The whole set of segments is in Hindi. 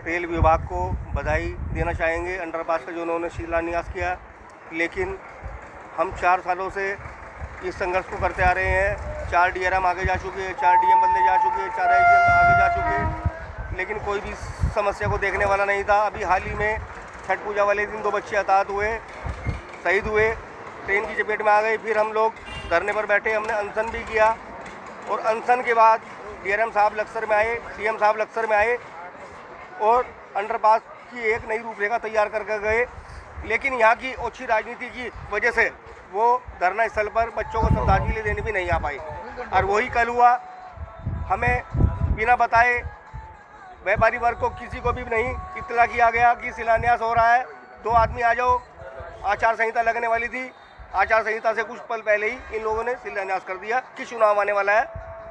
रेल विभाग को बधाई देना चाहेंगे अंडरपास का जो उन्होंने शिलान्यास किया। लेकिन हम 4 सालों से इस संघर्ष को करते आ रहे हैं। 4 DRM आगे जा चुके हैं, 4 DM बदले जा चुके हैं, 4 IGM आगे जा चुके हैं, लेकिन कोई भी समस्या को देखने वाला नहीं था। अभी हाल ही में छठ पूजा वाले दिन 2 बच्चे हताहत हुए, शहीद हुए, ट्रेन की चपेट में आ गए। फिर हम लोग धरने पर बैठे, हमने अनशन भी किया और अनशन के बाद DRM साहब लक्सर में आए, CM साहब लक्सर में आए और अंडरपास की एक नई रूपरेखा तैयार करके गए। लेकिन यहाँ की ओछी राजनीति की वजह से वो धरना स्थल पर बच्चों को श्रद्धांजलि देने भी नहीं आ पाई। और वही कल हुआ, हमें बिना बताए व्यापारी वर्ग को किसी को भी नहीं इत्तला किया गया कि शिलान्यास हो रहा है, 2 आदमी आ जाओ। आचार संहिता लगने वाली थी, आचार संहिता से कुछ पल पहले ही इन लोगों ने शिलान्यास कर दिया कि चुनाव आने वाला है,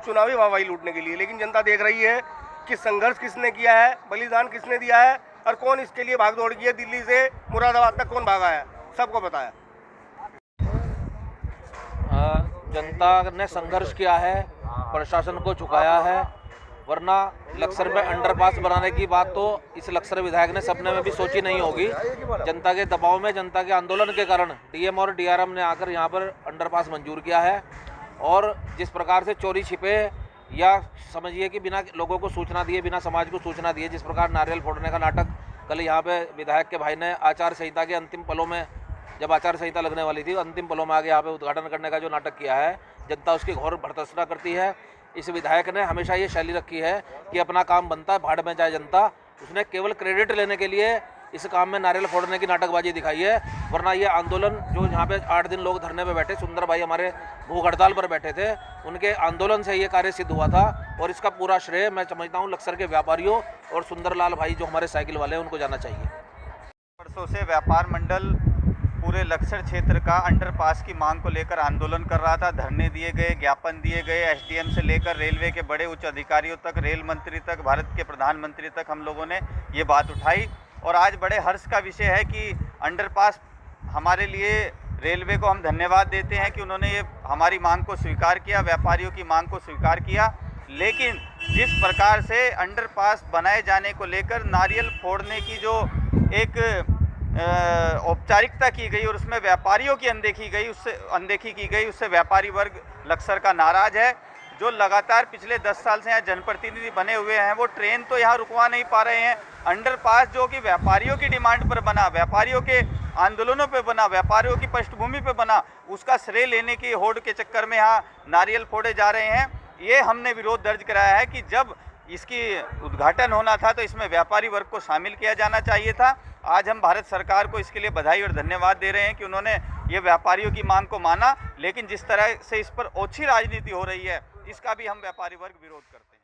चुनावी वाहवाही लूटने के लिए। लेकिन जनता देख रही है कि संघर्ष किसने किया है, बलिदान किसने दिया है और कौन इसके लिए भागदौड़ की है। दिल्ली से मुरादाबाद तक कौन भागा है, सबको पता है। जनता ने संघर्ष किया है, प्रशासन को झुकाया है, वरना लक्सर में अंडरपास बनाने की बात तो इस लक्सर विधायक ने सपने में भी सोची नहीं होगी। जनता के दबाव में, जनता के आंदोलन के कारण DM और DRM ने आकर यहाँ पर अंडरपास मंजूर किया है। और जिस प्रकार से चोरी छिपे या समझिए कि बिना लोगों को सूचना दिए, बिना समाज को सूचना दिए, जिस प्रकार नारियल फोड़ने का नाटक कल यहाँ पे विधायक के भाई ने आचार संहिता के अंतिम पलों में, जब आचार संहिता लगने वाली थी, अंतिम पलों में आगे यहाँ पे उद्घाटन करने का जो नाटक किया है, जनता उसकी घोर भर्त्सना करती है। इस विधायक ने हमेशा ये शैली रखी है कि अपना काम बनता है, भाड़ में जाए जनता। उसने केवल क्रेडिट लेने के लिए इस काम में नारियल फोड़ने की नाटकबाजी दिखाई है, वरना ये आंदोलन जो यहाँ पे 8 दिन लोग धरने पे बैठे, सुंदर भाई हमारे भूख हड़ताल पर बैठे थे, उनके आंदोलन से ये कार्य सिद्ध हुआ था। और इसका पूरा श्रेय मैं समझता हूँ लक्सर के व्यापारियों और सुंदरलाल भाई जो हमारे साइकिल वाले हैं उनको जाना चाहिए। वर्षों से व्यापार मंडल पूरे लक्सर क्षेत्र का अंडरपास की मांग को लेकर आंदोलन कर रहा था। धरने दिए गए, ज्ञापन दिए गए, SDM से लेकर रेलवे के बड़े उच्च अधिकारियों तक, रेल मंत्री तक, भारत के प्रधानमंत्री तक हम लोगों ने ये बात उठाई। और आज बड़े हर्ष का विषय है कि अंडरपास हमारे लिए, रेलवे को हम धन्यवाद देते हैं कि उन्होंने ये हमारी मांग को स्वीकार किया, व्यापारियों की मांग को स्वीकार किया। लेकिन जिस प्रकार से अंडरपास बनाए जाने को लेकर नारियल फोड़ने की जो एक औपचारिकता की गई और उसमें व्यापारियों की अनदेखी की गई, उससे व्यापारी वर्ग लक्सर का नाराज है। जो लगातार पिछले 10 साल से यहाँ जनप्रतिनिधि बने हुए हैं, वो ट्रेन तो यहाँ रुकवा नहीं पा रहे हैं। अंडरपास जो कि व्यापारियों की डिमांड पर बना, व्यापारियों के आंदोलनों पे बना, व्यापारियों की पृष्ठभूमि पे बना, उसका श्रेय लेने की होड़ के चक्कर में यहाँ नारियल फोड़े जा रहे हैं। ये हमने विरोध दर्ज कराया है कि जब इसकी उद्घाटन होना था तो इसमें व्यापारी वर्ग को शामिल किया जाना चाहिए था। आज हम भारत सरकार को इसके लिए बधाई और धन्यवाद दे रहे हैं कि उन्होंने ये व्यापारियों की मांग को माना। लेकिन जिस तरह से इस पर ओछी राजनीति हो रही है, इसका भी हम व्यापारी वर्ग विरोध करते हैं।